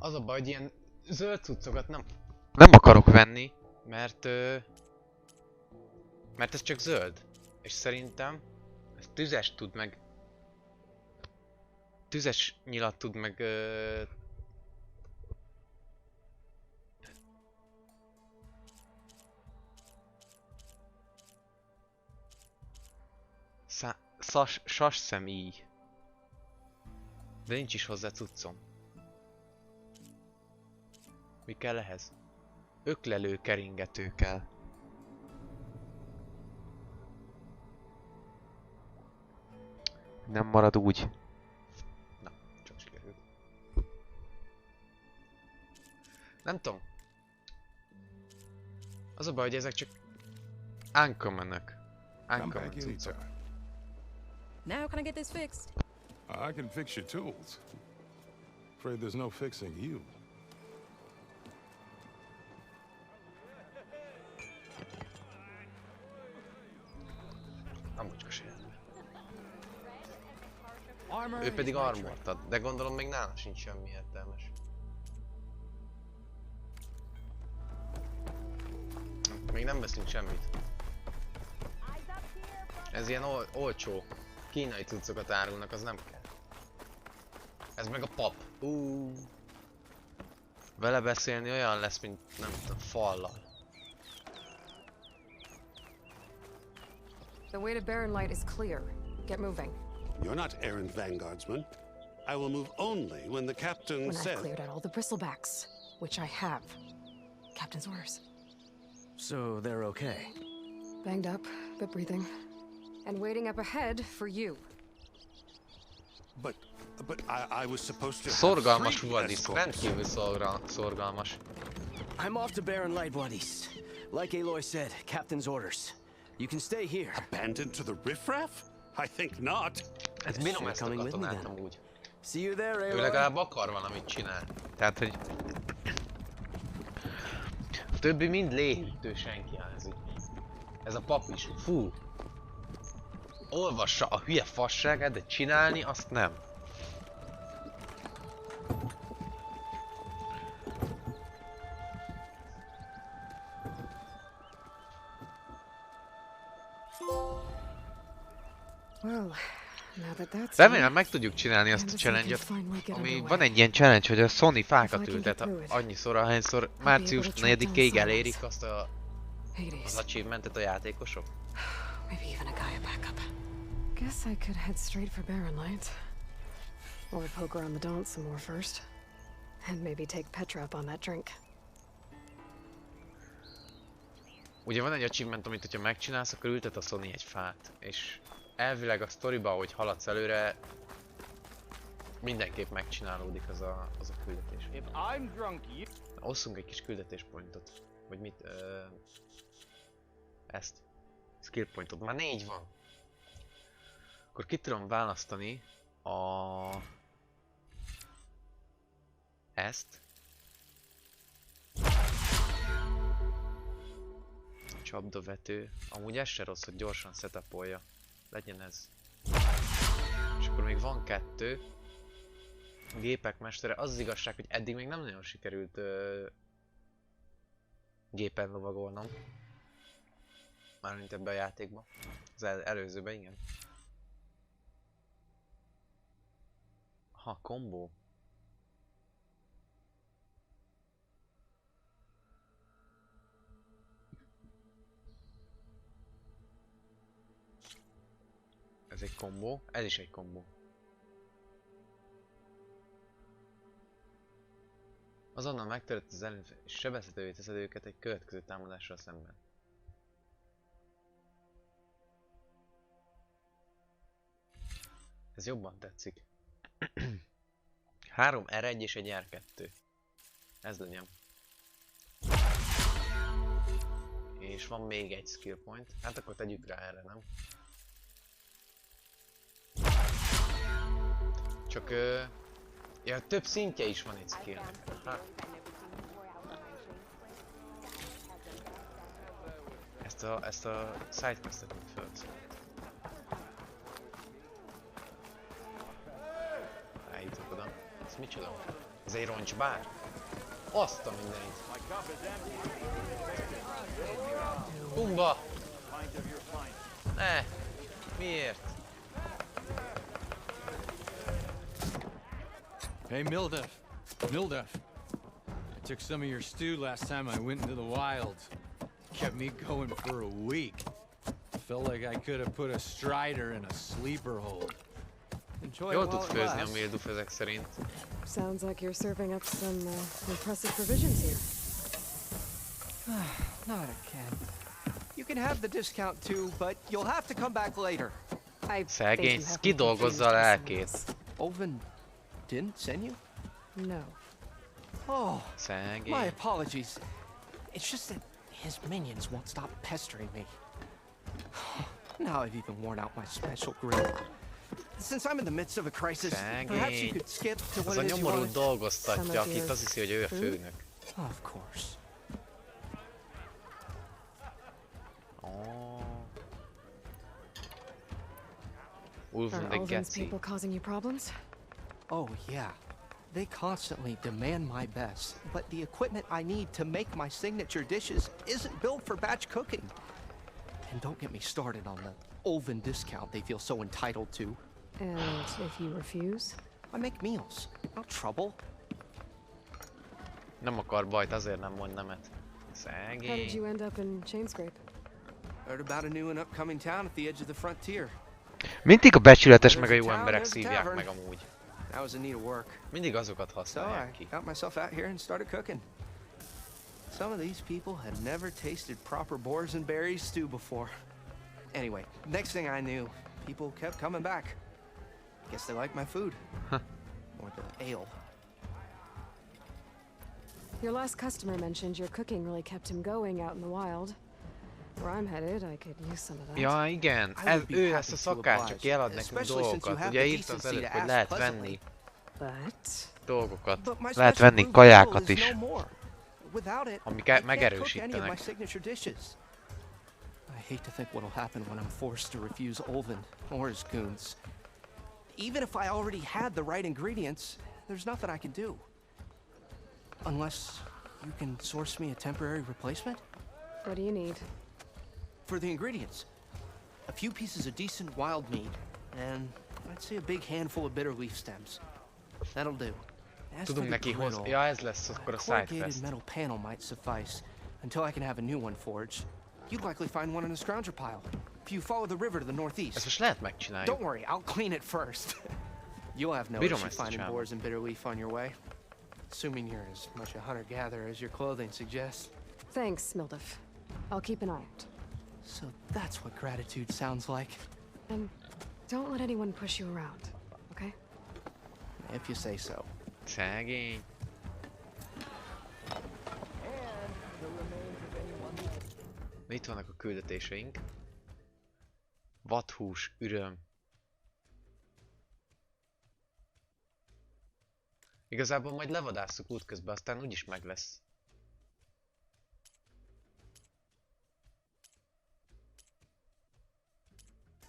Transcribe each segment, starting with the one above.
Az a baj, hogy ilyen zöld cuccokat nem akarok venni, mert ez csak zöld. És szerintem ez tüzes tud meg... Tüzes nyilat tud meg... Sasszem így. De nincs is hozzá cuccom. Mi kell ehhez? Öklelő keringető kell. Nem marad úgy. Na, csak sikerült. Nem tudom. Az a baj, hogy ezek csak uncommon-ök. Uncommon cuccok. Now can I get this fixed? I can fix your tools. Afraid there's no fixing you. A mocskos életben. Ő pedig armort ad, de gondolom még nála sincs semmi értelmes. Még nem veszünk semmit. Ez ilyen olcsó. Kínai cuccokat árulnak, az nem kell. Ez meg a pap. Vele beszélni olyan lesz, mint nem tudom, fallal. The way to Barren Light is clear. Get moving. You're not errand vanguardsman. I will move only when the captain When says... I've cleared out all the bristlebacks, which I have. Captain's orders. So they're okay? Banged up, but breathing. And waiting up ahead for you. But I was supposed to have Szorgalmas three Vadis, escorts. rendkívül szorgalmas. I'm off to Barren Light, Wadis. Like Aloy said, Captain's orders. You can stay here. Abandoned to the riffraff? I think not. Ez minom ezt a katonát amúgy. See you there, Ő Aloy. legalább akar valamit csinál. Tehát, hogy... A többi mind léhűtő, senki házik. Ez a pap is. Fú. Olvassa a hülye fasságát, de csinálni azt nem. Well, now that that's Remélem meg tudjuk csinálni azt a challenge-et, ami van egy ilyen challenge, hogy a Sony fákat ültet annyiszor, ahányszor március 4-ig elérik azt az achievementet a játékosok. Maybe even a Gaia backup. Guess I could head straight for Barren Light. Or poke around the dance some more first. And maybe take Petra up on that drink. Ugye van egy achievement, amit hogyha megcsinálsz, akkor ültet a Sony egy fát. És elvileg a sztoriba, hogy haladsz előre, mindenképp megcsinálódik az a küldetés. Osszunk egy kis küldetéspontot. Vagy mit? Ezt. Skill pointot. Már 4 van. Akkor ki tudom választani ezt. Csapdavető. Amúgy ez se rossz, hogy gyorsan setupolja. Legyen ez. És akkor még van 2. Gépek mestere. Az igazság, hogy eddig még nem nagyon sikerült gépen lovagolnom. Mármint ebbe a játékba. Az előzőben, igen. Ha, kombó. Ez egy kombó, ez is egy kombó. Azonnal megtörött az ellenfél, és sebezhetővé teszed őket egy következő támadással szemben. Ez jobban tetszik. 3 R1 és egy R2. Ez legyen. És van még egy skill point. Hát akkor tegyük rá erre, nem? Csak ja, több szintje is van egy skillnek. Ezt a sidequestet mint földsz. Eljutok oda. Ez micsoda? Ez egy roncsbár? Azt a mindenit. Pumba! Ne! Miért? Hey, Mildef. Mildef. I took some of your stew last time I went into the wilds. Kept me going for a week. Felt like I could have put a strider in a sleeper hold. Enjoy Jól it tud while it főzni a lasts. Milduf ezek szerint. Sounds like you're serving up some impressive provisions here. Not again. You can have the discount too, but you'll have to come back later. I think Szegény, you have me kidolgozza a confused with lelkét. someone Oven didn't send you? else. No. Oh, my Szegény. apologies. It's just that his minions won't stop pestering me. Now I've even worn out my special grill. Since I'm in the midst of a crisis, perhaps you could skip to Az what a it is you nyomorult want. dolgoztatja, akit azt hiszi, hogy ő a főnök. Of course. Oh. Ulf Are the Ulvin's Getsy. people causing you problems? Oh, yeah. They constantly demand my best, but the equipment I need to make my signature dishes isn't built for batch cooking. And don't get me started on the Ulvin discount they feel so entitled to. And if you refuse? I make meals, not trouble. Nem akar bajt, azért nem mond nemet. How did you Szegény. end up in Chainscrape? Heard about a new and upcoming town at the edge of the frontier. Mindig a becsületes meg a jó emberek szívják meg amúgy. That was a neat work. Mindig azokat So használják I ki. got myself out here and started cooking. Some of these people had never tasted proper boars and berries stew before. Anyway, next thing I knew, people kept coming back. Guess they like my food. Or the ale. Your last customer mentioned your cooking really kept him going out in the wild. Where I'm headed, I could use some of that. Ja, igen. Ő lesz a szakács, aki elad nekünk dolgokat. Ugye írta az előbb, hogy lehet venni But dolgokat. But my Lehet special venni blue kajákat grill is is. no more. Without it, Amik I can't cook any of my megerősítenek. signature dishes. I hate to think what'll happen when I'm forced to refuse Ulvin or his goons. Even if I already had the right ingredients, there's nothing I can do. Unless you can source me a temporary replacement? what do you need? For the ingredients, a few pieces of decent wild meat, and I'd say a big handful of bitter leaf stems. That'll do. As for Tudunk the neki hozni. griddle, Ja, ez lesz akkor a corrugated sidefest. metal panel might suffice until I can have a new one forged. You'd likely find one in a scrounger pile if you follow the river to the Ezt northeast. most lehet megcsináljuk. Don't worry, I'll clean it first. You'll have no Bírom issue ezt a finding csávot. boars and bitter leaf on your way. Assuming you're as much a hunter-gatherer as your clothing suggests. Thanks, Mildef. I'll keep an eye out. So that's what gratitude sounds like. And don't let anyone push you around, okay? If you say so. Szegény. Itt vannak a küldetéseink. Vadhús, üröm. Igazából majd levadásszuk útközben, aztán úgyis meg lesz.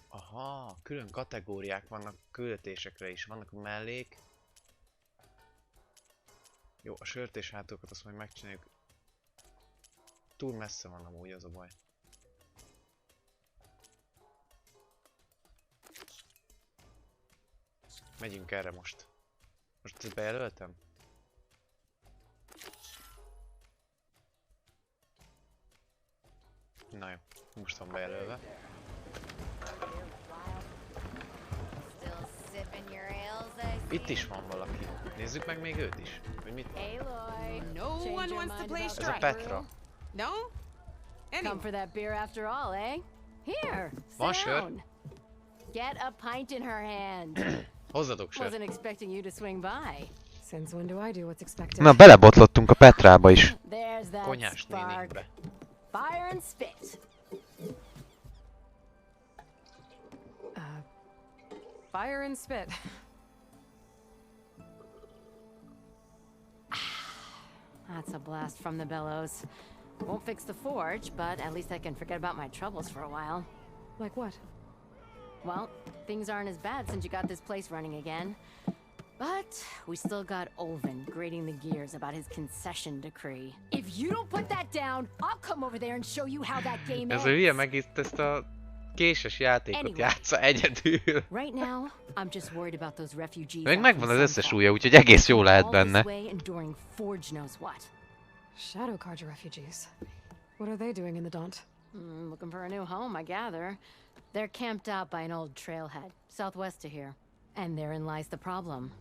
Aha, külön kategóriák vannak küldetésekre is. Vannak a mellék. Jó, a sört és hátokat azt majd megcsináljuk. Túl messze van amúgy, az a baj. Megyünk erre most. Most ezt bejelöltem? Na jó, most van bejelölve. Still sipping your ales, I see. Itt is van valaki. Nézzük meg még őt is. Hogy mit? Aloy. No Change one your wants to mind play about Ez a strike. Petra. No? Come Anyway, for that beer after all, eh? Here, Van sit sör? down. Get a pint in her hand. Hozzatok sört. Wasn't expecting you to swing by. Since when do I do what's expected? Na, belebotlottunk a Petrába is. There's that Konyás spark. néninkbe. Fire and spit. Fire and spit. That's a blast from the bellows. Won't fix the forge, but at least I can forget about my troubles for a while. Like what? Well, things aren't as bad since you got this place running again. But we still got Olvin grating the gears about his concession decree. If you don't put that down, I'll come over there and show you how that game Ez ends. a hülye meg itt ezt a késes játékot játsza egyedül. Right now, I'm just worried about those refugees. Még megvan az összes súlya, úgyhogy egész jó lehet benne. Shadow Carja refugees. What are they doing in the Daunt? Looking for a new home, I gather. They're camped out by an old trailhead, southwest of here. And therein lies the problem.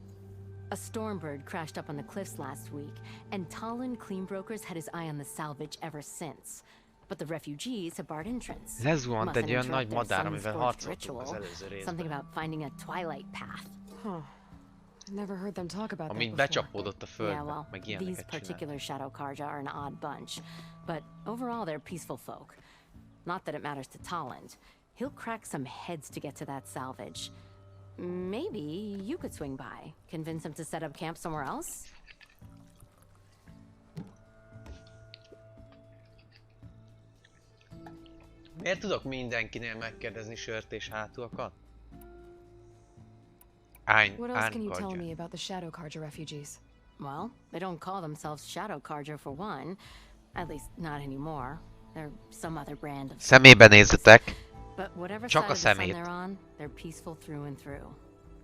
A stormbird crashed up on the cliffs last week, and Talon Cleanbrokers had his eye on the salvage ever since. But the refugees have barred entrance. Lezuhant egy olyan nagy madár, amivel harcoltunk az előző részben. Something about finding a twilight path. Huh. I've never heard them talk about that Amint before. becsapódott a földbe, meg These ilyeneket particular csinál. Shadow Carja are an odd bunch, but overall they're peaceful folk. Not that it matters to Talland. He'll crack some heads to get to that salvage. Maybe you could swing by, convince him to set up camp somewhere else? Miért tudok mindenkinél megkérdezni sört és hátulakat? What else can you tell me about the Shadow Carja refugees? Well, they don't call themselves Shadow Carja for one. At least not anymore. They're some other brand of... Szemébe nézzetek! But whatever Csak side a of the sun szemét. they're on, they're peaceful through and through.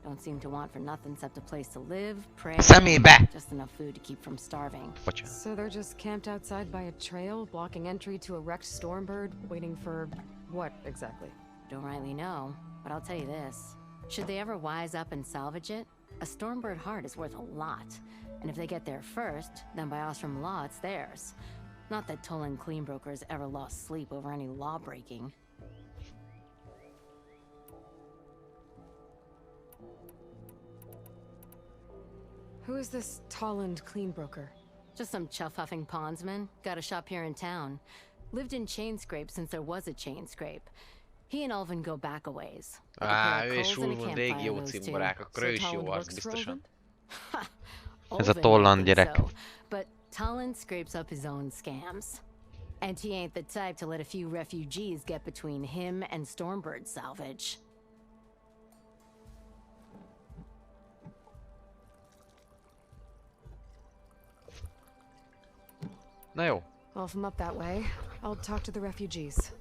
Don't seem to want for nothing except a place to live, pray, Szemébe! just enough food to keep from starving. So they're just camped outside by a trail, blocking entry to a wrecked stormbird, waiting for what exactly? Don't rightly know, but I'll tell you this. Should they ever wise up and salvage it, a stormbird heart is worth a lot. And if they get there first, then by Ostrom law, it's theirs. Not that Tolan Cleanbrokers ever lost sleep over any law breaking. Who is this Talland Cleanbroker? Just some chuff-huffing pondsman. Got a shop here in town. Lived in Chainscrape since there was a Chainscrape. He and Ulvin go back a ways. Ő és Ulvin régi jó cimborák, akkor ő is jó arc biztosan. Ez a Ulvin Tolland would think gyerek. so, but Talon scrapes up his own scams. And he ain't the type to let a few refugees get between him and Stormbird salvage. Na jó. Well, if I'm up that way, I'll talk to the refugees.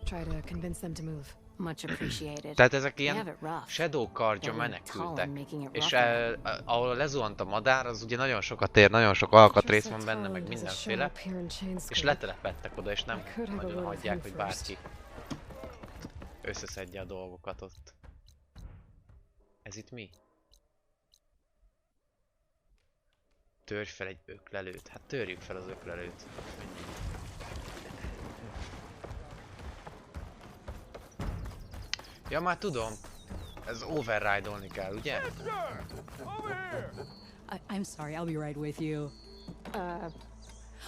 Try to convince them to move. Much appreciated. Tehát ezek They have ilyen it rough. Shadow Carja They're menekültek. making it És rougher. ahol lezuhant a madár, az ugye nagyon sokat ér, nagyon sok alkatrész van benne, meg mindenféle. És letelepedtek oda, és nem nagyon hagyják, hogy bárki összeszedje a dolgokat ott. Ez itt mi? Törj fel egy öklelőt. Hát törjük fel az öklelőt. Ja, már tudom. Ez override-olni kell, ugye? I'm sorry, I'll be right with you. Uh,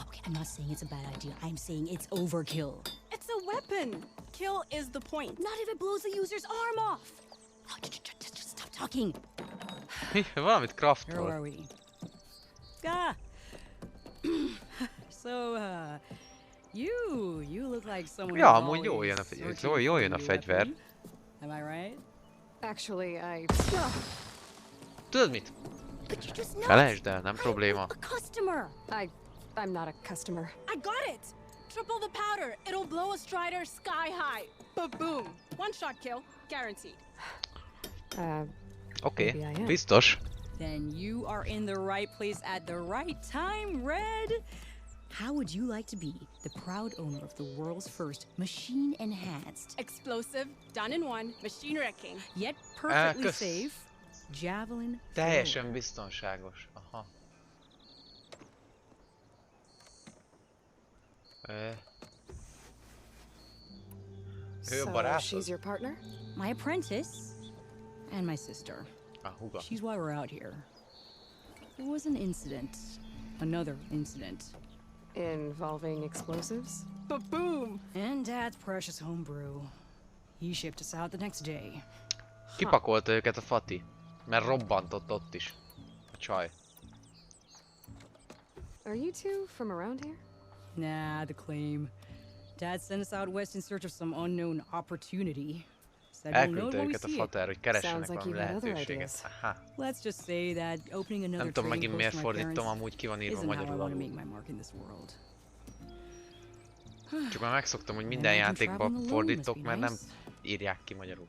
Okay, I'm not saying it's a bad idea. I'm saying it's overkill. It's a weapon. Kill is the point. Not if it blows the user's arm off. Oh, just stop talking. Valamit Where craftol. are we? Ah. So, you look like someone. Ja, who's amúgy jól always jön a searching jól for jön a new fegyver. weapon. Am I right? actually, I... Tudod mit? But you just know. Felejtsd el, nem probléma. A customer. I'm not a customer. I got it. Triple the powder. It'll blow a strider sky high. Ba-boom. One shot kill. Guaranteed. Oké, maybe I am. biztos. Then you are in the right place at the right time, Red. How would you like to be the proud owner of the world's first machine-enhanced, Explosive. Done in one. Machine wrecking. yet perfectly kösz. safe, javelin Teljesen biztonságos. Aha. Ő a So, barátod? she's your partner? My apprentice and my sister. A húga. She's why we're out here. There was an incident. Another incident. Involving explosives? Ba-boom. And Dad's precious homebrew. He shipped us out the next day. Kipakolta őket a Fati. Mert robbantott ott is. A csaj. Are you two from around here? Nah, the claim. Dad sent us out west in search of some unknown opportunity. said we'll know Elküldte when we őket a see it. fater, hogy keressenek Sounds like valami you've got other lehetőséget. Aha. Let's just say that opening another Nem tudom trading megint post miért for my fordítom, parents amúgy ki van írva isn't how I magyarul want to alul. make my mark in this world. Csak már megszoktam, hogy minden játékban fordítok, mert nem írják ki magyarul.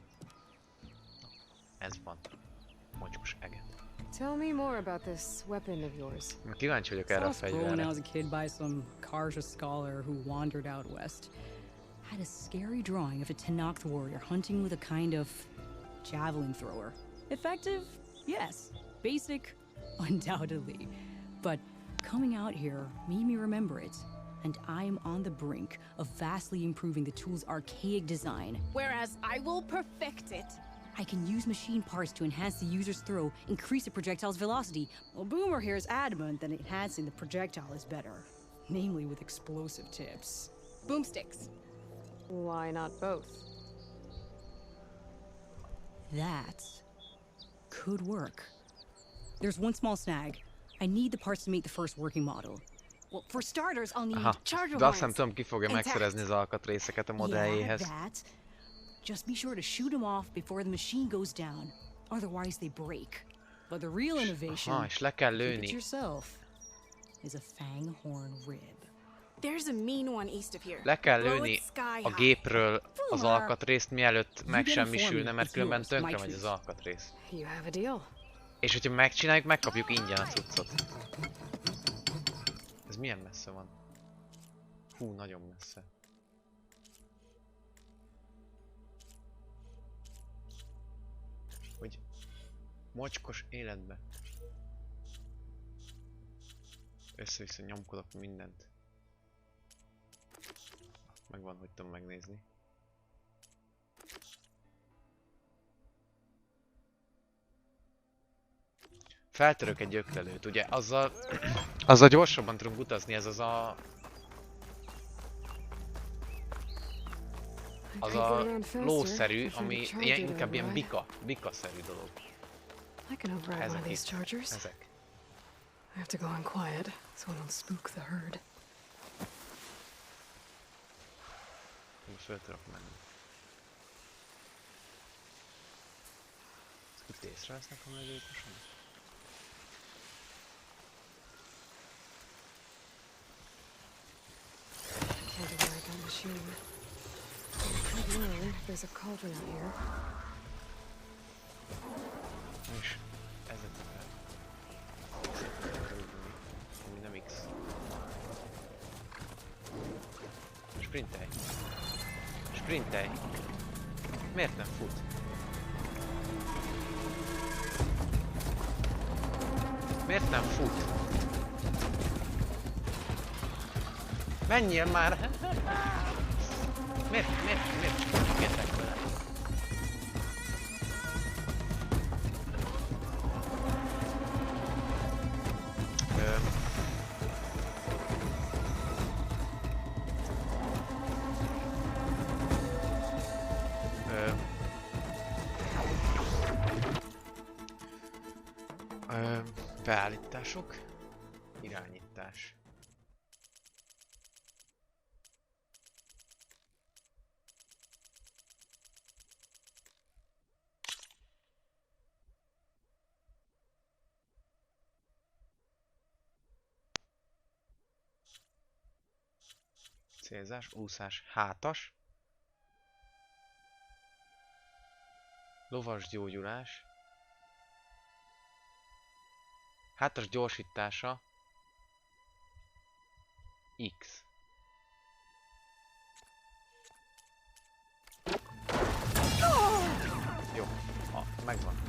Ez van. Mocskos eget. Tell me more about this weapon of yours. Kíváncsi vagyok erre a When I fegyverre. was a kid by some Karja scholar who wandered out west. Had a scary drawing of a Tenakth warrior hunting with a kind of javelin thrower. Effective? Yes. Basic? Undoubtedly. But coming out here made me remember it. And I'm on the brink of vastly improving the tool's archaic design. Whereas I will perfect it. I can use machine parts to enhance the user's throw, increase the projectile's velocity. Well, Boomer here is adamant that enhancing the projectile is better. Namely with explosive tips. Boomsticks. Why not both? That could work. There's one small snag. I need the parts to make the first working model. Well, for starters, I'll need charger De azt nem horns. tudom, ki fogja megszerezni az alkatrészeket a modelljéhez. Yeah, that. Just be sure to shoot them off before the machine goes down. Otherwise they break. But the real innovation, Aha, és le kell keep it lőni. yourself, is a fanghorn rib. There's a mean one east of here. Le kell Blow lőni it sky a high. gépről az Boomer, alkatrészt, mielőtt you megsemmisülne, get mert különben informed, tönkre it's megy my az alkatrész. You have a deal. És hogyha megcsináljuk, megkapjuk ingyen a cuccot. Ez milyen messze van? Hú, nagyon messze. Hogy mocskos életbe. Össze-vissza nyomkodok mindent. Megvan, hogy tudom megnézni. Feltörök egy öklelőt, ugye azzal gyorsabban tudunk utazni, ez az a lószerű, ami inkább ilyen bika-szerű dolog. I can override one of these chargers. Ezek. I have to go in quiet, so I don't spook the herd. Föl tudok menni. Itt észrevesznek a mezőkosan? Can't override that machine. I could learn if there's a cauldron out here. És ezekkel. Ami nem X. Sprintelj! Sprintelj! Miért nem fut? Miért nem fut? Menjél már! Miért csipogjátok vele? Beállítások, irányítás. Célzás, úszás, hátas. Lovas gyógyulás. Hátas gyorsítása. X. Jó, megvan.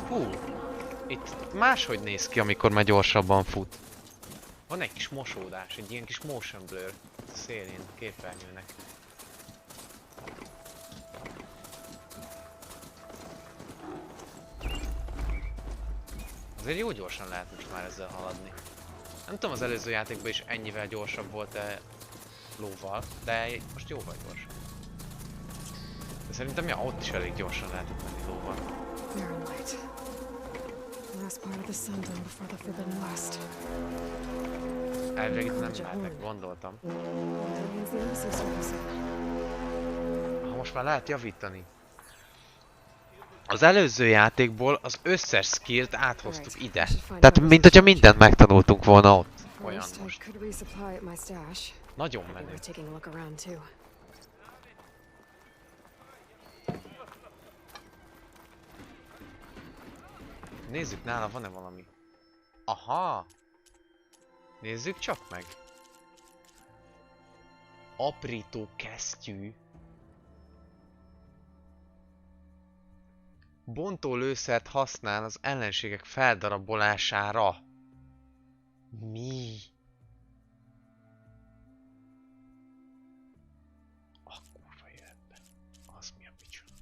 Hú, itt máshogy néz ki, amikor már gyorsabban fut. Van egy kis mosódás, egy ilyen kis motion blur a szélén a képernyőnek. Azért jó gyorsan lehet most már ezzel haladni. Nem tudom, az előző játékban is ennyivel gyorsabb volt-e lóval, de most jóval gyorsabb. De szerintem ja, ott is elég gyorsan lehetett menni lóval. Last part of the Sundom before the Forbidden West. Elvileg itt nem lehetnek, gondoltam. Ha most már lehet javítani. Az előző játékból az összes skillt áthoztuk ide. Tehát mint hogyha mindent megtanultunk volna ott. Olyan most. Nagyon menő. Nézzük, nála van-e valami. Aha! Nézzük csak meg. Aprító kesztyű. Bontó lőszert használ az ellenségek feldarabolására. Mi? A kurva életbe. Az mi a micsoda?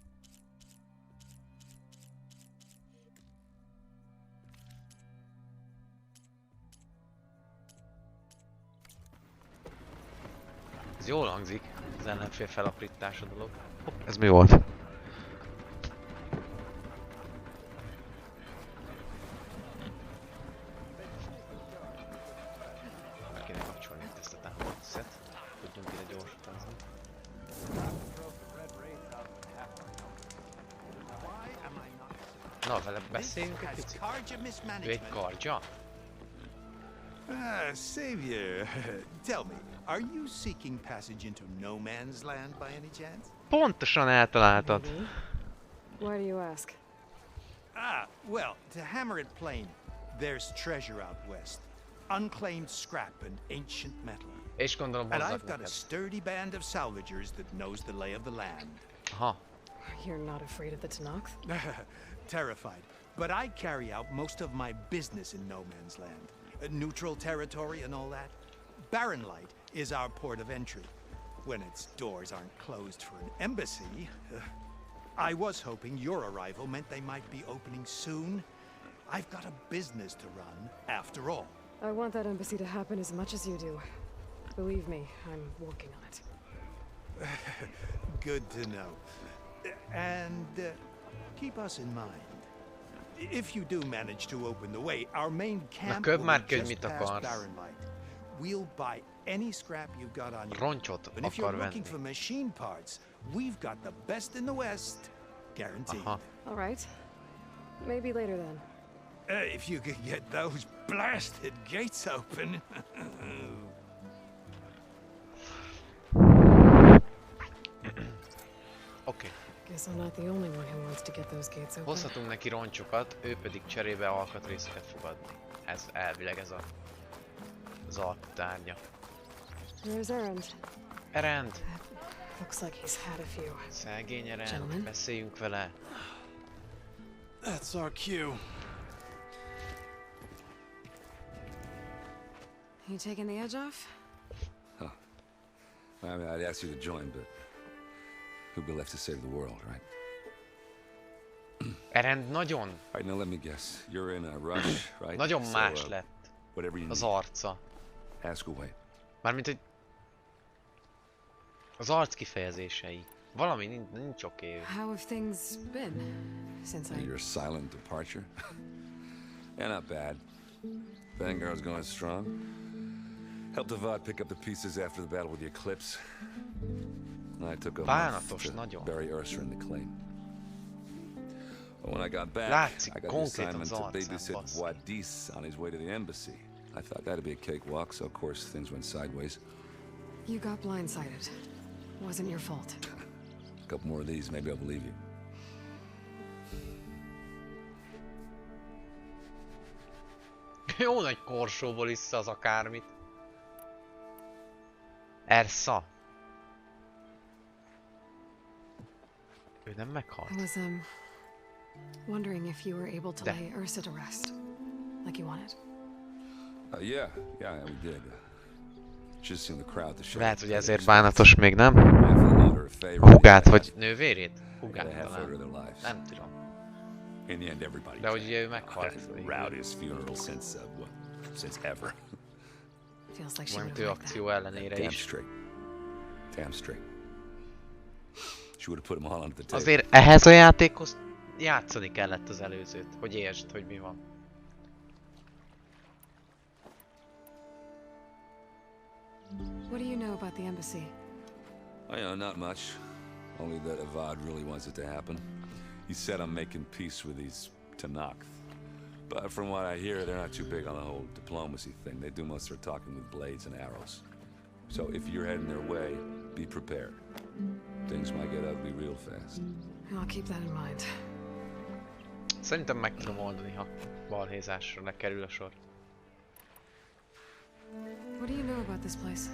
Ez jól hangzik, az ellenfél felaprítása dolog. Hopp, ez mi volt? Meg kéne kapcsolni ezt a támadszet. Tudjunk ide gyorsítázni. Na, vele beszéljünk egy picit. Ő egy kardja? Savior, tell me, are you seeking passage into no man's land by any chance? Pontosan eltaláltad. Why do you ask? Well, to hammer it plain, there's treasure out west. Unclaimed scrap and ancient metal. És gondolom And hozzak I've got a neked. sturdy band of salvagers that knows the lay of the land. Aha. You're not afraid of the Tenakth? Terrified. But I carry out most of my business in no man's land. Neutral territory and all that. Barren Light is our port of entry. When its doors aren't closed for an embassy. I was hoping your arrival meant they might be opening soon. I've got a business to run, after all. I want that embassy to happen as much as you do. Believe me, I'm working on it. Good to know. And keep us in mind. If you do manage to open the way, our main camp will be just past Barren Light. We'll buy any scrap you've got on you. Roncsot And if you're akar looking venni. for machine parts, we've got the best in the West, guaranteed. Aha. All right. Maybe later then. If you could get those blasted gates open. Oké. Guess I'm not the only one who wants to get those gates open. Hozhatunk neki roncsokat, ő pedig cserébe alkatrészeket fog adni. Ez elvileg ez az alkutárgya. Where's Erend? Erend! Looks like he's had a few. Szegény Erend, Gentlemen? beszéljünk vele. That's our cue. You taking the edge off? I mean, I'd ask you to join, but who'd be left to save the world, right? Erend nagyon, All right, now let me guess. You're in a rush, right? nagyon So, más lett whatever you az need, arca. ask away. Mármint, hogy az arc kifejezései. Valami nincs oké. How have things been since I... Your silent departure? Yeah, not bad. Vanguard's going strong. Helped Avad pick up the pieces after the battle with the Eclipse. I took a month Bánatos, to nagyon. bury Ursa in the claim. But when I got back, Látszik I got the konkrétan assignment az to arcán, babysit basszus. Wadis on his way to the embassy. I thought that'd be a cakewalk, so of course things went sideways. You got blindsided. Wasn't your fault. A couple more of these, maybe I'll believe you. Jó nagy korsóból iszza az akármit. Ersa. Ő nem meghalt. I was, wondering if you were able to De. lay Ursa to rest, like you wanted. Yeah, we did. Just in the crowd to show. Lehet, hogy ezért bánatos még, nem? A A hugát, vagy nővérét? Hugát talán. Nem tudom. In the end, everybody. De hogy ugye ő meghalt. Rowdiest funeral since ever. Feels like she Mármint would ő have liked akció that. ellenére Damn is. straight. Damn straight. She would have put them all under the table. Azért ehhez a játékhoz játszani kellett az előzőt, hogy értsd, hogy mi van. What do you know about the embassy? Oh, yeah, not much. Only that Avad really wants it to happen. He said I'm making peace with these Tenakth. But from what I hear, they're not too big on the whole diplomacy thing. They do most of their talking with blades and arrows. So if you're heading their way, be prepared. Things might get ugly real fast. I'll keep that in mind. Szerintem meg tudom oldani, ha balhézásra lekerül a sor. What do you know about this place?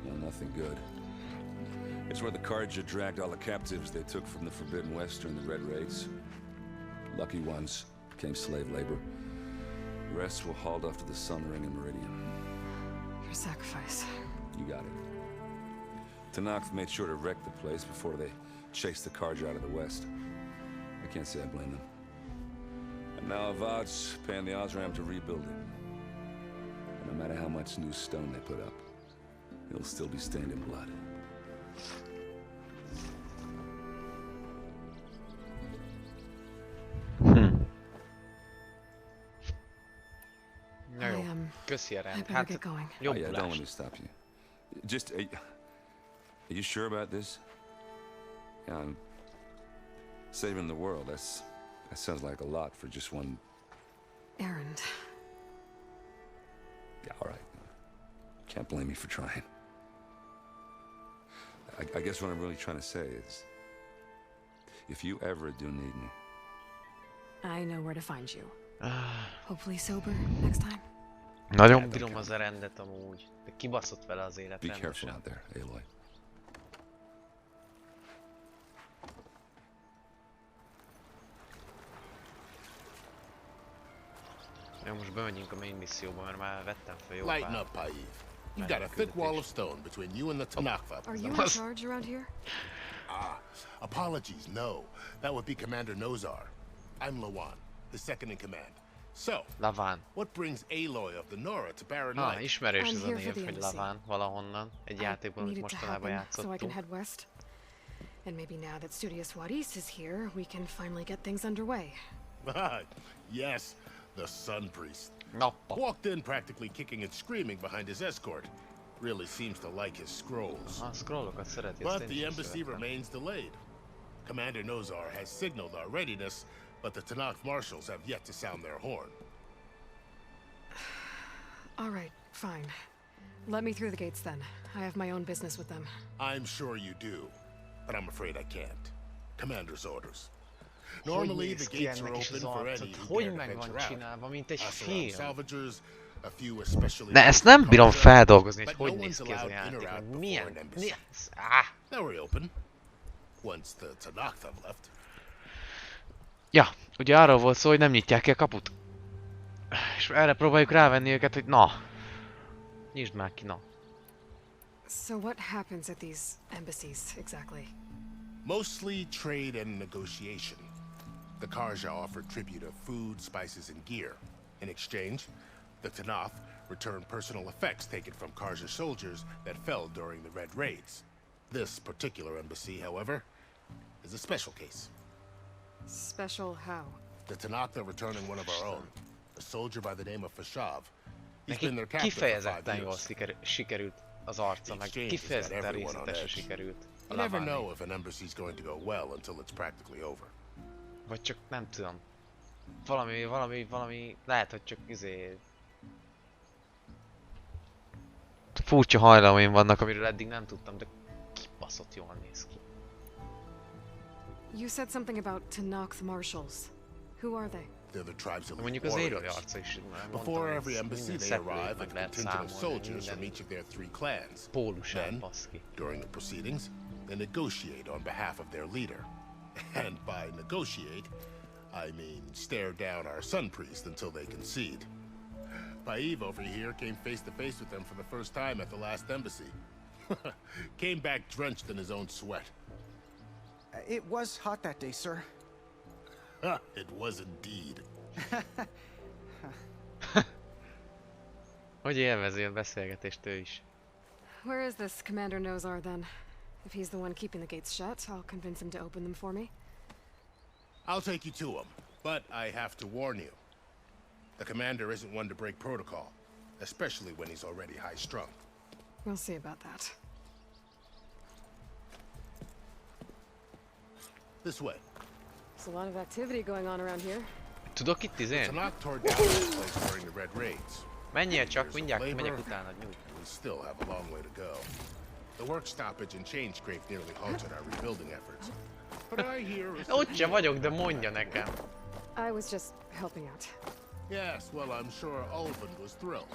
No, nothing good. It's where the Kardja dragged all the captives they took from the Forbidden West during the Red Raids. Lucky ones became slave labor. The rest were hauled off to the Sun Ring and Meridian. Your sacrifice. You got it. Tenakth made sure to wreck the place before they chased the Kardja out of the West. I can't say I blame them. And now Avad's paying the Osram to rebuild it. And no matter how much new stone they put up, it'll still be stained in blood. Na jó, köszi a rend. Hát, Oh yeah, don't let me stop you. Just, are you sure about this? Yeah, I'm saving the world. That sounds like a lot for just one errand. Yeah, all right. Can't blame me for trying. I guess what I'm really trying to say is, if you ever do need me, I know where to find you. Hopefully sober next time. Nagyon bírom az a rendet amúgy, de kibaszott vele az élet be careful rendesen. out there, Aloy. Jó, most bemegyünk a main misszióba, mert már vettem fel jó Lighten pár. up, Paiv. You've got a thick wall of stone between you and the Tenakth. Are you in charge around here? Apologies, no. That would be Commander Nozar. I'm Lawan, the second in command. So, Laván. what brings Aloy of the Nora to Barren Light? Ismerős ez a név, hogy Laván, valahonnan. Egy játékban, amit mostanában so I can játszottunk. head west. And maybe now that Studious Wadis is here, we can finally get things underway. Yes, the Sun Priest. Nappa. Walked in practically kicking and screaming behind his escort. Really seems to like his scrolls. Scrollokat szereti, But the embassy remains delayed. Commander Nozar has signaled our readiness, but the Tenakth marshals have yet to sound their horn. All right, fine. Let me through the gates then. I have my own business with them. I'm sure you do, but I'm afraid I can't. Commander's orders. Normally, the gates are open for any who dare to venture out. Salvagers, a few especially. Ne, ezt nem bírom feldolgozni, hogy néz ki ez a játék. Milyen? Now we're open. Once the Tenakth have left. Ja, ugye arról volt szó, hogy nem nyitják ki a kaput. És erre próbáljuk rávenni őket, hogy na. Nyisd már ki, na. So what happens at these embassies, exactly? Mostly trade and negotiation. The Kardja offer tribute of food, spices, and gear. In exchange, the Tenakth return personal effects taken from Kardja soldiers that fell during the Red Raids. This particular embassy, however, is a special case. Special how? The Tenakth are returning one of our own, a soldier by the name of Fashav. He's been their captain for 5 Kifejezetten jól years. sikerült az arca, meg kifejezetten részletesen sikerült a You never Lavánni. know if an embassy's going to go well until it's practically over. Vagy csak nem tudom. Valami, lehet, hogy csak furcsa hajlamaim vannak, amiről eddig nem tudtam, de kibaszott jól néz ki. You said something about Tenakth marshals. Who are they? They're the tribe's elite Mondjuk az élő warriors. arca is Before every embassy, minden they arrive szeplőt with meg a lehet contingent of számolni, soldiers from minden each of their 3 clans. pólusán, Then, baszki. during the proceedings, they negotiate on behalf of their leader. And by negotiate, I mean stare down our Sun Priest until they concede. Paiv over here came face to face with them for the first time at the last embassy. Came back drenched in his own sweat. It was hot that day, sir. It was indeed. Hogy élvezi a beszélgetést ő is. Where is this Commander Nozar then? If he's the one keeping the gates shut, I'll convince him to open them for me. I'll take you to him, but I have to warn you. The commander isn't one to break protocol, especially when he's already high-strung. We'll see about that. This way. There's a lot of activity going on around here. Tudok itt izén? Tanakh tore down this place during the Red Raids. Menjél csak, mindjárt megyek utána, nyugodj. We still have a long way to go. The work stoppage and change scrape nearly halted our rebuilding efforts. But I hear Ott sem vagyok, de mondja nekem. I was just helping out. Yes, well, I'm sure Ulven was thrilled.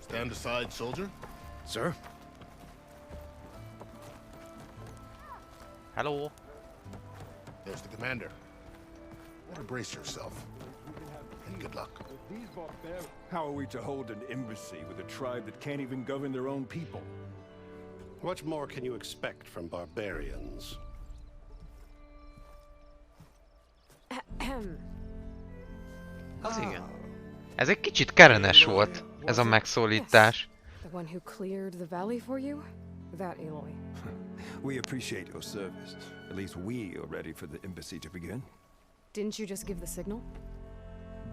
Stand aside, soldier. Sir? Hello. There's the commander. Better brace yourself. And good luck. How are we to hold an embassy with a tribe that can't even govern their own people? What more can you expect from barbarians? Az igen. Ez egy kicsit kerenes volt, ez a megszólítás. The one who cleared the valley for you? That Aloy. We appreciate your service. At least we are ready for the embassy to begin. Didn't you just give the signal?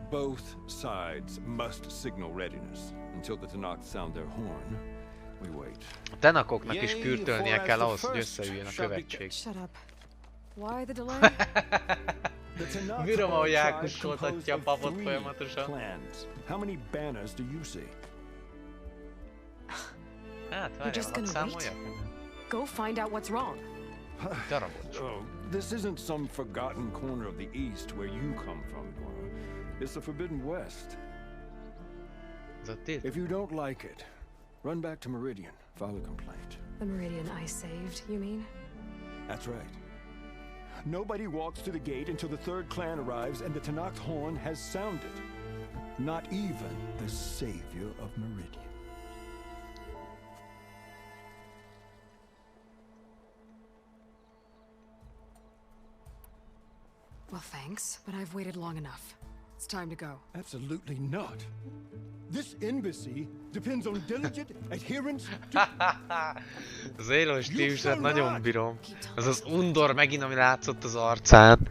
Both sides must signal readiness. Until the Tanakh sound their horn, we wait. A tenakoknak is kürtölnie kell ahhoz, hogy összeüljön a követség. Shut up. Why the delay? Bírom, ahogy elkuskoltatja a papot folyamatosan. How many banners do you see? Hát, várjál, hadd számoljak. Go find out what's wrong. Oh, this isn't some forgotten corner of the East where you come from, Gora. It's the Forbidden West. If you don't like it, run back to Meridian, file a complaint. The Meridian I saved, you mean? That's right. Nobody walks to the gate until the third clan arrives and the Tanakh horn has sounded. Not even the savior of Meridian. Well, thanks, but I've waited long enough. It's time to go. Absolutely not. This embassy depends on diligent adherence to... Az Aloy stílusát nagyon bírom. Az az undor megint, ami látszott az arcán.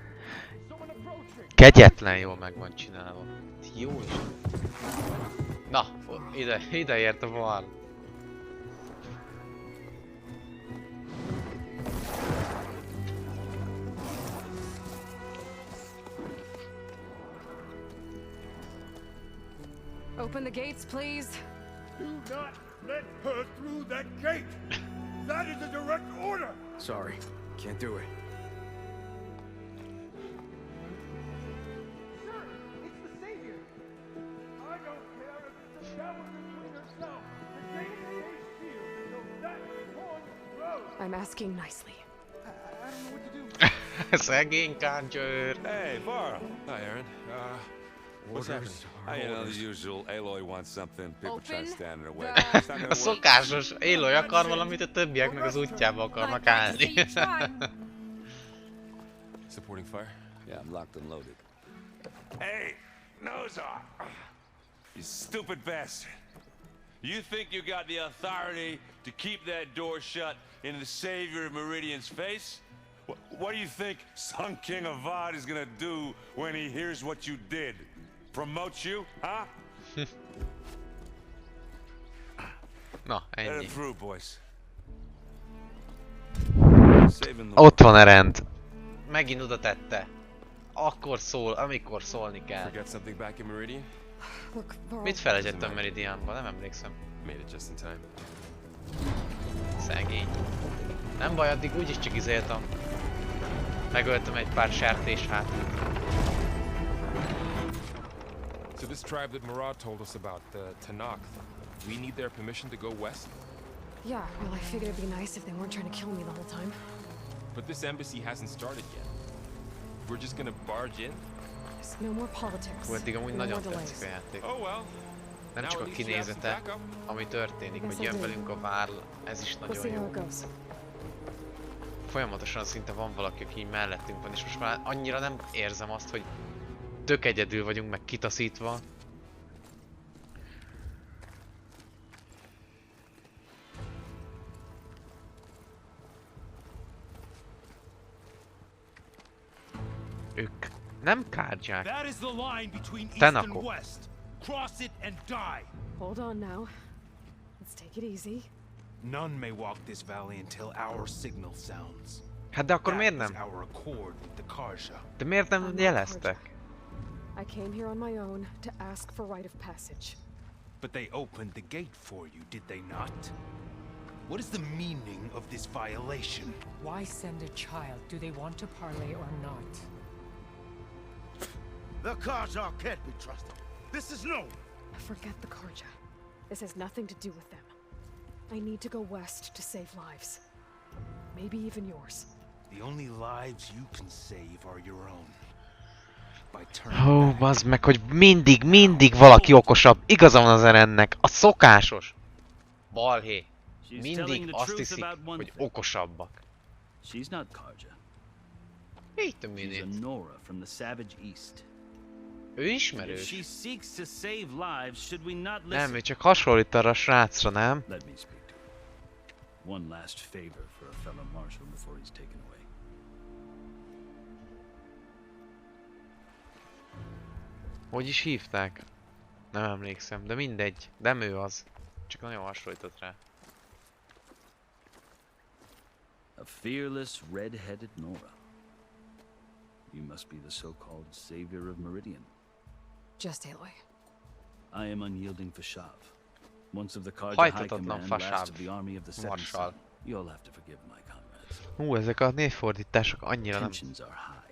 Kegyetlen jól meg van csinálva. Jó is. Na, ide ért a val. Open the gates, please. Do not let her through that gate! That is a direct order! Sorry, can't do it. Sir, it's the savior! I don't care if it's the devil between herself. The gate stays sealed until that horn blows. I'm asking nicely. I don't know what to do. Szegény káncsőr. Hey, Varl. Hi, Aaron. What's happening? You know, the usual. Aloy wants something. People try to stand in her way. A szokásos. Aloy akar valamit, a többiek meg az útjába akarnak állni. Supporting fire? Yeah, I'm locked and loaded. Hey, nose off! You stupid bastard! You think you got the authority to keep that door shut in the savior of Meridian's face? What do you think Sun King Avad is gonna do when he hears what you did? Promote you, huh? Na, ennyi. Through, boys. Ott van a rend. Megint oda tette. Akkor szól, amikor szólni kell. Forget something back in Meridian? Mit felejtettem Meridianban? Nem emlékszem. Made it just in time. Szegény. Nem baj, addig úgyis csak izéltem. Megöltem egy pár sertéshát. So this tribe that Murad told us about, the Tanakh, we need their permission to go west? Yeah, well, I figured it'd be nice if they weren't trying to kill me the whole time. But this embassy hasn't started yet. We're just gonna barge in? There's no more politics. Eddig amúgy nagyon tetszik a játék. Oh well. Nem csak a kinézete, ami történik, hogy jön velünk a várl, ez is nagyon jó. Folyamatosan szinte van valaki, aki így mellettünk van, és most már annyira nem érzem azt, hogy tök egyedül vagyunk, meg kitaszítva. Ők Nem kártyák. That is the line between east and Tenakok. west. Cross it and die. Hold on now. Let's take it easy. None may walk this valley until our signal sounds. Hát de akkor miért That is nem? our accord with the Karja. De miért nem jeleztek? I came here on my own to ask for rite of passage. But they opened the gate for you, did they not? What is the meaning of this violation? Why send a child? Do they want to parley or not? The Karja can't be trusted. This is known. Forget the Karja. This has nothing to do with them. I need to go west to save lives. Maybe even yours. The only lives you can save are your own. Ó, bazd meg, hogy mindig valaki okosabb. Igaza van az Erennek. A szokásos balhé. Mindig azt hiszik, hogy okosabbak. She's not Karja. Wait a minute. She's a Nora from the savage east. Ő ismerős. If she seeks to save lives, should we not listen? Nem, ő csak hasonlít arra a srácra, nem? Let me speak to her. One last favor for a fellow marshal before he's taken away. Hogy is hívták? Nem emlékszem, de mindegy. Nem ő az. Csak nagyon hasonlított rá. A fearless, red-headed Nora. You must be the so-called savior of Meridian. Just Aloy. I am unyielding Fashav. Once of the Karja High Hajthatatlan Command, last Fashav. of the army of the Seven Marsal. Sun. You'll have to forgive my comrades. Hú, ezek a névfordítások annyira nem... Tensions are high.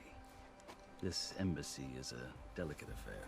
This embassy is a delicate affair.